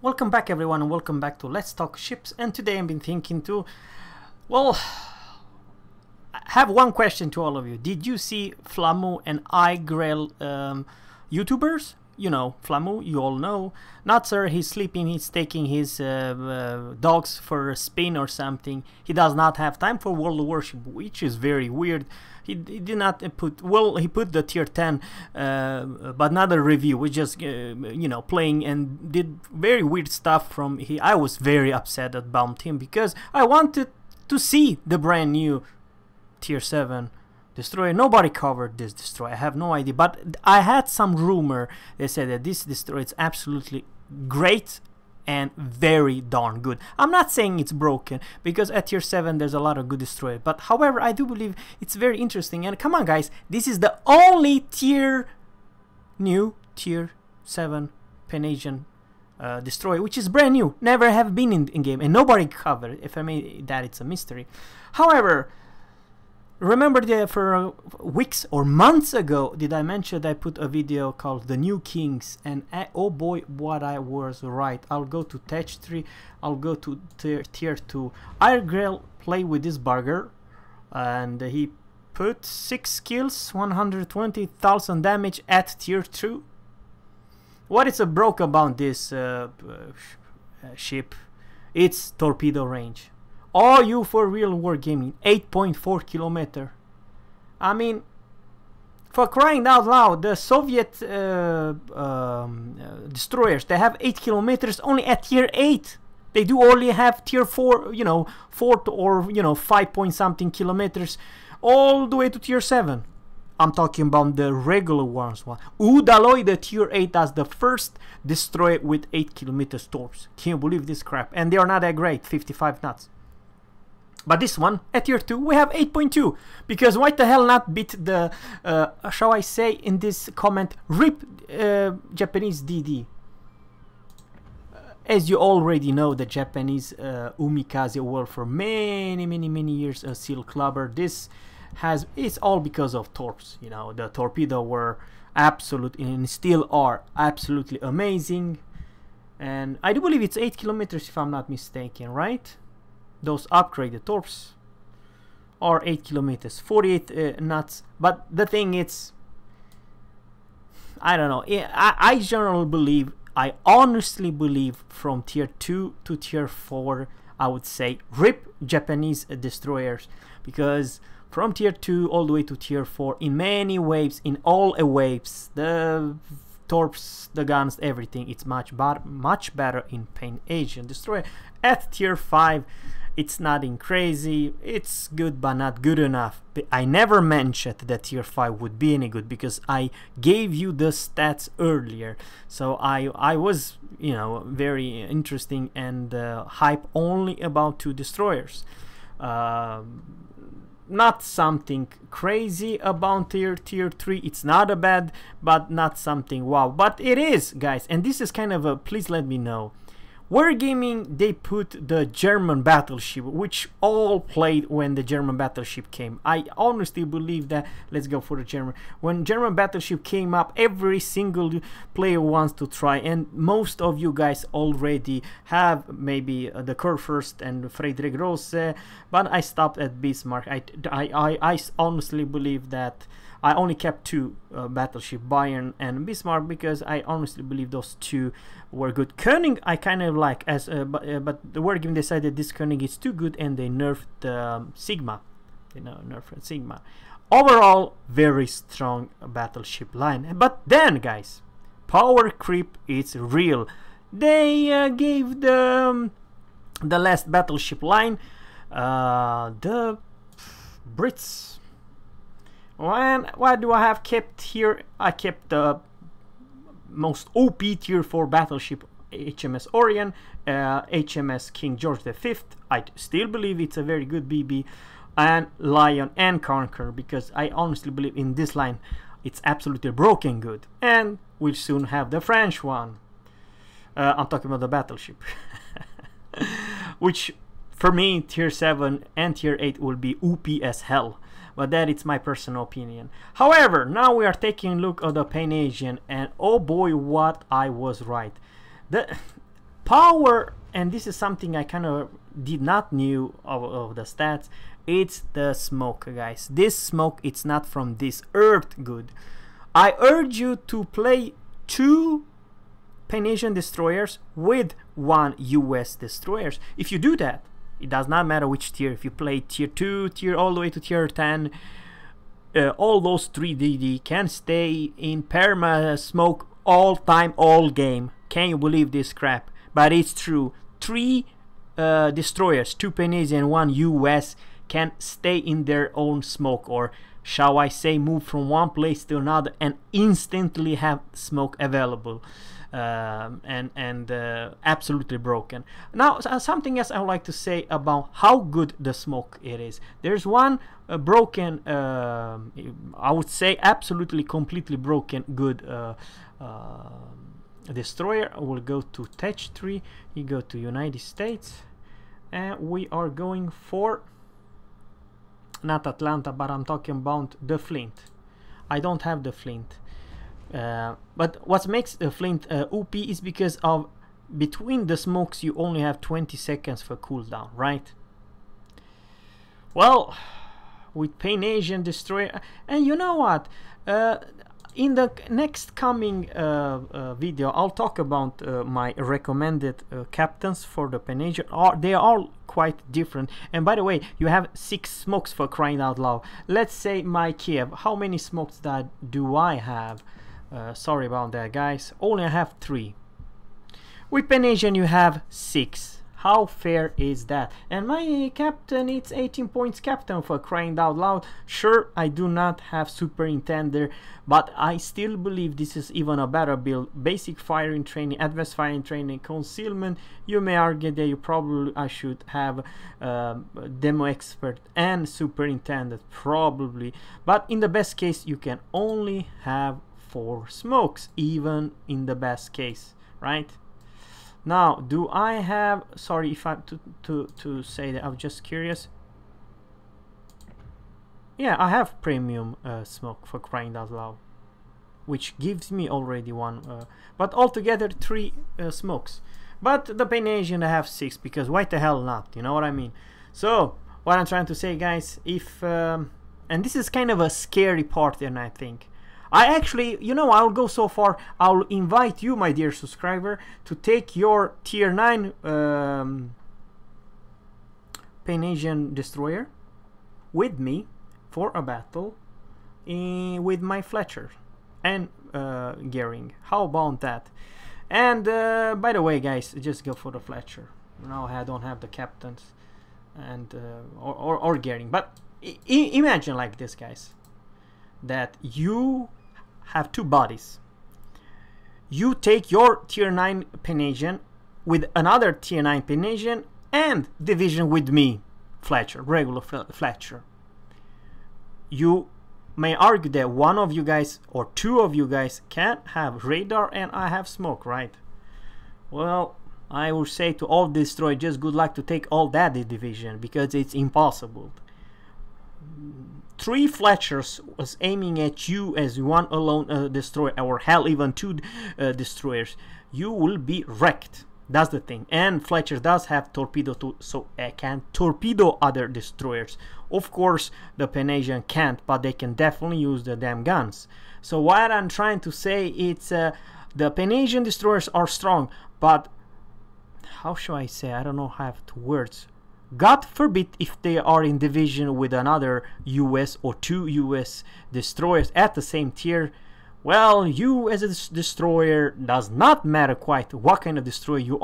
Welcome back everyone, and welcome back to Let's Talk Ships. And today I've been thinking to, well, I have one question to all of you. Did you see Flamu and iGrel YouTubers? You know, Flamu, you all know. Not sir, he's sleeping, he's taking his dogs for a spin or something. He does not have time for World of Warship, which is very weird. He did not put, well, he put the tier 10, but not a review. We just, you know, playing and did very weird stuff from he. I was very upset about him because I wanted to see the brand new tier 7 destroyer. Nobody covered this destroyer. I have no idea, but I had some rumor. They said that this destroyer is absolutely great and very darn good. I'm not saying it's broken, because at tier 7 there's a lot of good destroyers, but however I do believe it's very interesting. And come on guys, this is the only new tier 7 Pan-Asian destroyer which is brand new, never have been in game, and nobody covered. If I may, that it's a mystery. However, remember that for weeks or months ago, did I mention that I put a video called The New Kings? And oh boy, what I was right. I'll go to Tech 3, I'll go to tier 2. iGrel play with this bugger, and he put 6 kills, 120,000 damage at tier 2. What is a broke about this ship? It's torpedo range. Are you for real wargaming? 8.4 kilometer. I mean, for crying out loud, the Soviet destroyers, they have 8 kilometers only at tier 8. They do only have tier 4, you know, 4 or, you know, 5 point something kilometers all the way to tier 7. I'm talking about the regular ones. Udaloy, the tier 8, that's the first destroyer with 8 kilometers torps. Can you believe this crap? And they are not that great, 55 knots. But this one, at tier 2, we have 8.2. Because why the hell not beat the, shall I say in this comment, RIP Japanese DD. As you already know, the Japanese Umikaze were for many years a seal clubber. This it's all because of torps. You know, the torpedo were absolute, and still are absolutely amazing. And I do believe it's 8 kilometers if I'm not mistaken, right? Those upgraded torps are 8 kilometers, 48 knots. But the thing is, I don't know. I generally believe, I honestly believe, from tier 2 to tier 4, I would say RIP Japanese destroyers, because from tier 2 all the way to tier 4, in many waves, in all waves, the torps, the guns, everything, it's much better in Pan-Asian destroyer. At tier 5, it's nothing crazy, it's good but not good enough. I never mentioned that tier 5 would be any good because I gave you the stats earlier. So I was, you know, very interesting and hype only about 2 destroyers. Not something crazy about tier 3. It's not a bad, but not something wow. But it is, guys, and this is kind of a, please let me know. Wargaming, they put the German battleship, which all played when the German battleship came. I honestly believe that, let's go for the German. When German battleship came up, every single player wants to try, and most of you guys already have maybe the Kurfürst and Friedrich Rose, but I stopped at Bismarck. I honestly believe that I only kept 2 battleship, Bayern and Bismarck, because I honestly believe those 2 were good. Koenig I kind of like, as but the Wargaming decided this Koenig is too good, and they nerfed the Sigma. You know, nerfed Sigma. Overall, very strong battleship line. But then, guys, power creep is real. They gave the last battleship line the Brits. And what do I have kept here? I kept the most OP tier 4 battleship, HMS Orion, HMS King George V. I still believe it's a very good BB, and Lion and Conqueror, because I honestly believe in this line it's absolutely broken good. And we'll soon have the French one. I'm talking about the battleship. Which for me, tier 7 and tier 8 will be OP as hell. But that is my personal opinion. However, now we are taking a look at the Pan-Asian, and oh boy, what I was right. power, and this is something I kind of did not knew of the stats. It's the smoke, guys. This smoke, it's not from this earth good. I urge you to play 2 Pan-Asian destroyers with 1 US destroyers. If you do that, it does not matter which tier. If you play tier 2, tier all the way to tier 10, all those 3 DD can stay in perma smoke all time, all game. Can you believe this crap? But it's true. 3 destroyers, 2 Pan-Asian, 1 US, can stay in their own smoke, or shall I say move from one place to another and instantly have smoke available, and absolutely broken. Now something else I would like to say about how good the smoke it is. There's one broken, I would say absolutely completely broken good destroyer. I will go to Tech 3, you go to United States, and we are going for not Atlanta, but I'm talking about the Flint. I don't have the Flint, but what makes the Flint OP is because of between the smokes you only have 20 seconds for cooldown, right? Well, with Pan-Asian destroyer, and you know what, in the next coming video I'll talk about my recommended captains for the Pan-Asian. They are all quite different, and by the way, you have 6 smokes for crying out loud. Let's say my Kiev, how many smokes do I have? Sorry about that, guys, only I have 3. With Pan-Asian you have 6. How fair is that? And my captain, it's 18 points captain for crying out loud. Sure, I do not have superintender, but I still believe this is even a better build. Basic firing training, advanced firing training, concealment. You may argue that I should have demo expert and superintendent, probably. But in the best case, you can only have 4 smokes, even in the best case, right? Now, do I have, sorry if I to say that, I'm just curious. Yeah, I have premium smoke for crying out loud, which gives me already 1, but altogether 3 smokes. But the Pan-Asian I have 6, because why the hell not, you know what I mean? So what I'm trying to say, guys, if and this is kind of a scary part, and I think I actually, you know, I'll go so far, I'll invite you, my dear subscriber, to take your tier 9 Pan-Asian destroyer with me for a battle with my Fletcher and Gearing. How about that? And by the way, guys, just go for the Fletcher. Now I don't have the captains and or Gearing, but imagine like this, guys, that you have 2 bodies. You take your tier 9 Pan-Asian with another tier 9 Pan-Asian and division with me, Fletcher, regular Fletcher. You may argue that one of you guys or 2 of you guys can have radar and I have smoke, right? Well, I will say to all destroy, just good luck to take all that division, because it's impossible. 3 Fletchers was aiming at you as one alone destroyer, or hell, even 2 destroyers. You will be wrecked. That's the thing. And Fletcher does have torpedo too, so I can torpedo other destroyers. Of course, the Pan-Asian can't, but they can definitely use the damn guns. So what I'm trying to say, it's the Pan-Asian destroyers are strong, but how should I say? I don't know how I have 2 words. God forbid if they are in division with another US or 2 US destroyers at the same tier. Well, you as a destroyer, does not matter quite what kind of destroyer you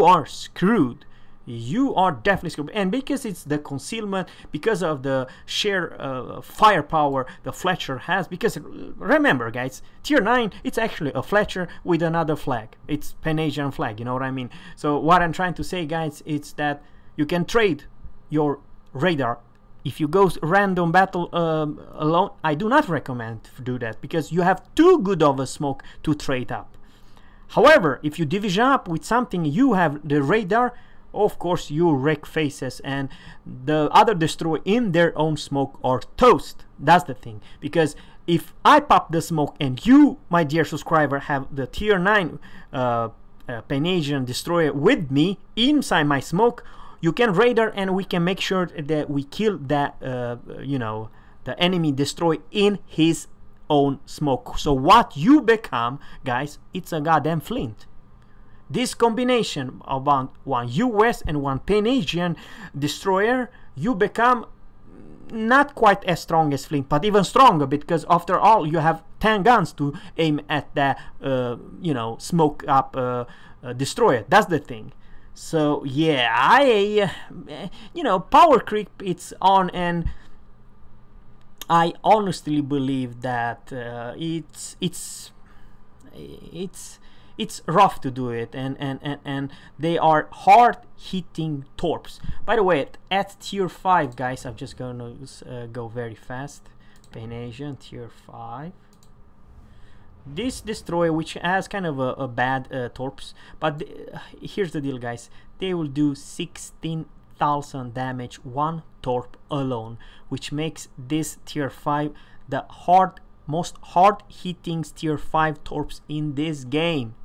are screwed. You are definitely screwed. And because it's the concealment, because of the sheer firepower the Fletcher has, because remember, guys, tier 9, it's actually a Fletcher with another flag. It's Pan-Asian flag, you know what I mean? So what I'm trying to say, guys, it's that you can trade your radar. If you go random battle alone, I do not recommend to do that, because you have too good of a smoke to trade up. However, if you division up with something, you have the radar, of course you wreck faces, and the other destroy in their own smoke or toast. That's the thing, because if I pop the smoke and you, my dear subscriber, have the tier 9 Pan-Asian destroyer with me inside my smoke, you can radar and we can make sure that we kill that you know, the enemy destroyer in his own smoke. So what you become, guys, it's a goddamn flint. This combination of one US and one Pan-Asian destroyer, you become not quite as strong as Flint, but even stronger, because after all you have 10 guns to aim at the you know, smoke up destroyer. That's the thing. So yeah, you know, power creep it's on, and I honestly believe that it's rough to do it, and they are hard hitting torps. By the way, at tier 5, guys, I'm just gonna go very fast. Pan-Asian tier 5. This destroyer, which has kind of a bad torps, but here's the deal, guys. They will do 16,000 damage one torp alone, which makes this tier 5 the most hard hitting tier 5 torps in this game.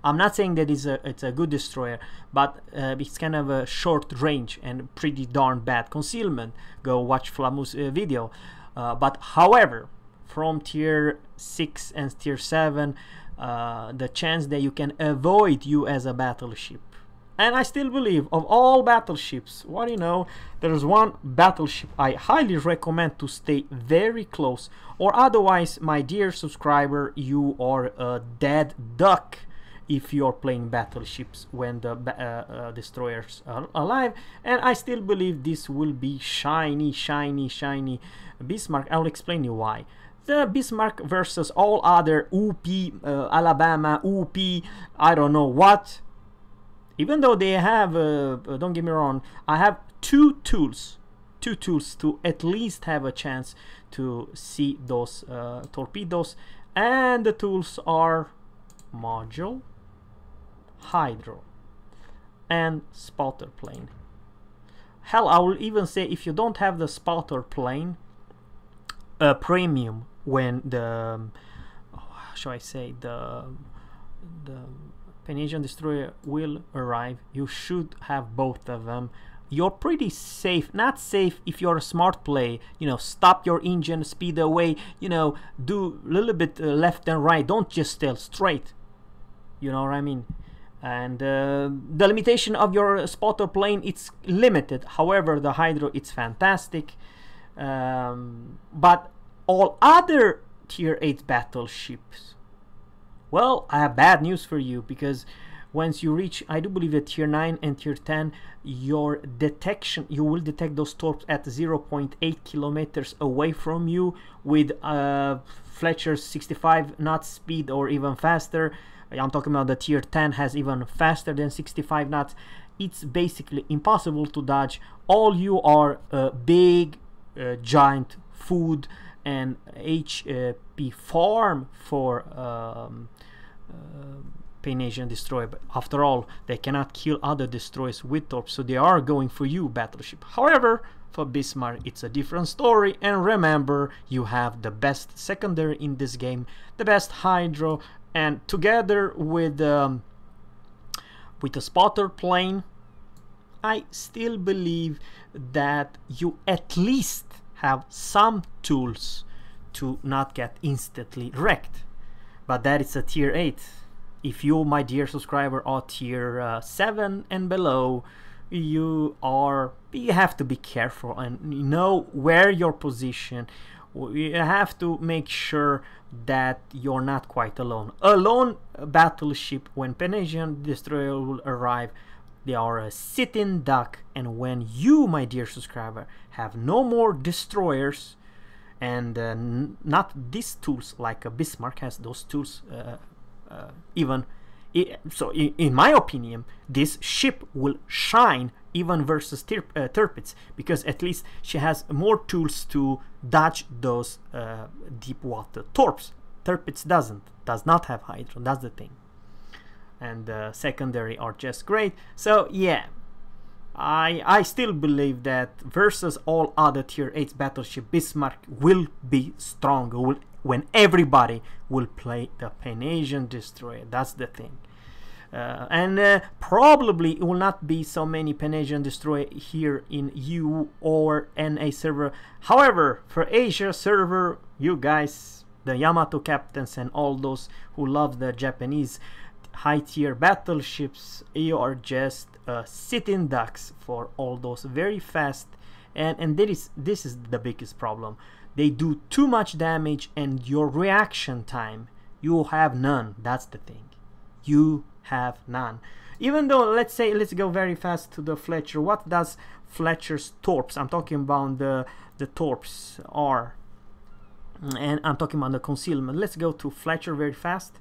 I'm not saying that it's a good destroyer, but it's kind of a short range and pretty darn bad concealment. Go watch Flamu's video. But however, from tier 6 and tier 7, the chance that you can avoid you as a battleship. And I still believe, of all battleships, what do you know, there's one battleship I highly recommend to stay very close, or otherwise, my dear subscriber, you are a dead duck if you're playing battleships when the destroyers are alive. And I still believe this will be shiny Bismarck. I'll explain you why. The Bismarck versus all other OP Alabama, OP I don't know what, even though they have don't get me wrong, I have two tools to at least have a chance to see those torpedoes, and the tools are module, hydro, and spotter plane. Hell, I will even say, if you don't have the spotter plane, a premium, when the how shall I say, the Pan-Asian destroyer will arrive, you should have both of them. You're pretty safe. Not safe if you're a smart play, you know, stop your engine, speed away, you know, do a little bit left and right, don't just stay straight, you know what I mean. And the limitation of your spotter plane, it's limited. However, the hydro, it's fantastic. But all other tier 8 battleships, well, I have bad news for you, because once you reach, I do believe, at tier 9 and tier 10, your detection, you will detect those torps at 0.8 kilometers away from you with Fletcher's 65 knots speed or even faster. I'm talking about the tier 10 has even faster than 65 knots. It's basically impossible to dodge. All you are big giant food and HP farm for Pan-Asian destroyer, but after all, they cannot kill other destroyers with torps, so they are going for you, battleship. However, for Bismarck, it's a different story, and remember, you have the best secondary in this game, the best hydro, and together with the spotter plane, I still believe that you at least have some tools to not get instantly wrecked. But that is a tier 8. If you, my dear subscriber, are tier 7 and below, you have to be careful and know where your position. You have to make sure that you're not quite alone. A lone battleship, when Pan-Asian destroyer will arrive, they are a sitting duck, and when you, my dear subscriber, have no more destroyers, and not these tools like Bismarck has those tools, so in my opinion, this ship will shine even versus Tirpitz, because at least she has more tools to dodge those deep water torps. Tirpitz does not have hydro, that's the thing. And secondary are just great. So yeah, I still believe that versus all other tier 8 battleship, Bismarck will be stronger when everybody will play the Pan-Asian destroyer. That's the thing. And probably it will not be so many Pan-Asian destroyer here in EU or NA server. However, for Asia server, you guys, the Yamato captains and all those who love the Japanese high tier battleships, you are just sitting ducks for all those very fast, and this is the biggest problem. They do too much damage, and your reaction time, you have none. That's the thing, you have none. Even though, let's go very fast to the Fletcher. What does Fletcher's torps, I'm talking about the torps, are, and I'm talking about the concealment. Let's go to Fletcher very fast.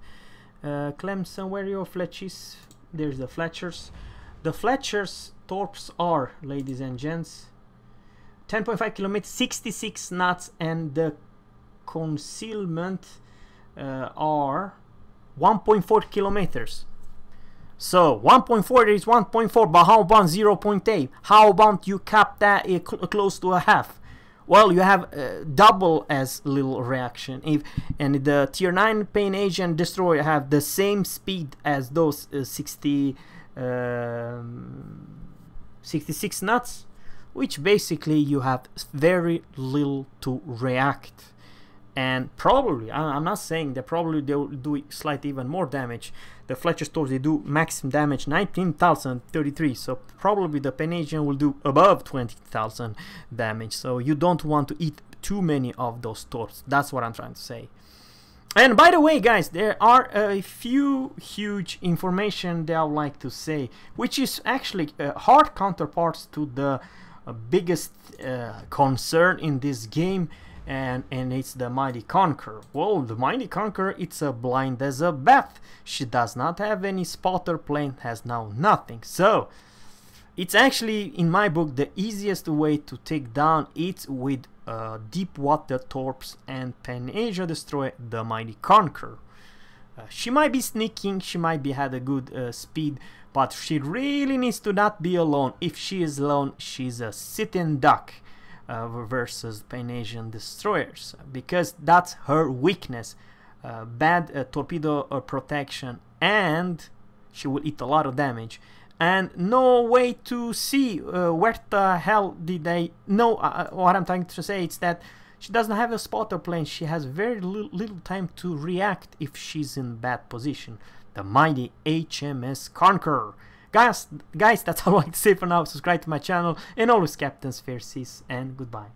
Clemson, where are your Fletchies? There's the Fletchers. The Fletcher's torps are, ladies and gents, 10.5 kilometers, 66 knots, and the concealment are 1.4 kilometers. So 1.4 is 1.4, but how about 0.8? How about you cap that close to a half? Well, you have double as little reaction. And the tier 9 Pan-Asian destroyer have the same speed as those 66 knots, which basically you have very little to react. And probably, I'm not saying that probably they will do slightly even more damage. The Fletcher stores, they do maximum damage 19,033, so probably the Pan-Asian will do above 20,000 damage. So you don't want to eat too many of those stores. That's what I'm trying to say. And by the way, guys, there are a few huge information that I would like to say, which is actually hard counterparts to the biggest concern in this game. And it's the Mighty Conqueror. Well, the Mighty Conqueror, it's a blind as a bat. She does not have any spotter plane, has now nothing. So it's actually, in my book, the easiest way to take down it with deep water torps and Pan-Asia destroy the Mighty Conqueror. She might be sneaking, she might be had a good speed, but she really needs to not be alone. If she is alone, she's a sitting duck. Versus Pan-Asian destroyers, because that's her weakness. Bad torpedo protection, and she will eat a lot of damage, and no way to see where the hell did they know. What I'm trying to say is that she doesn't have a spotter plane. She has very little time to react if she's in bad position. The mighty HMS Conqueror. Guys, that's all I like to say for now. Subscribe to my channel, and always, captains, fair seas, and goodbye.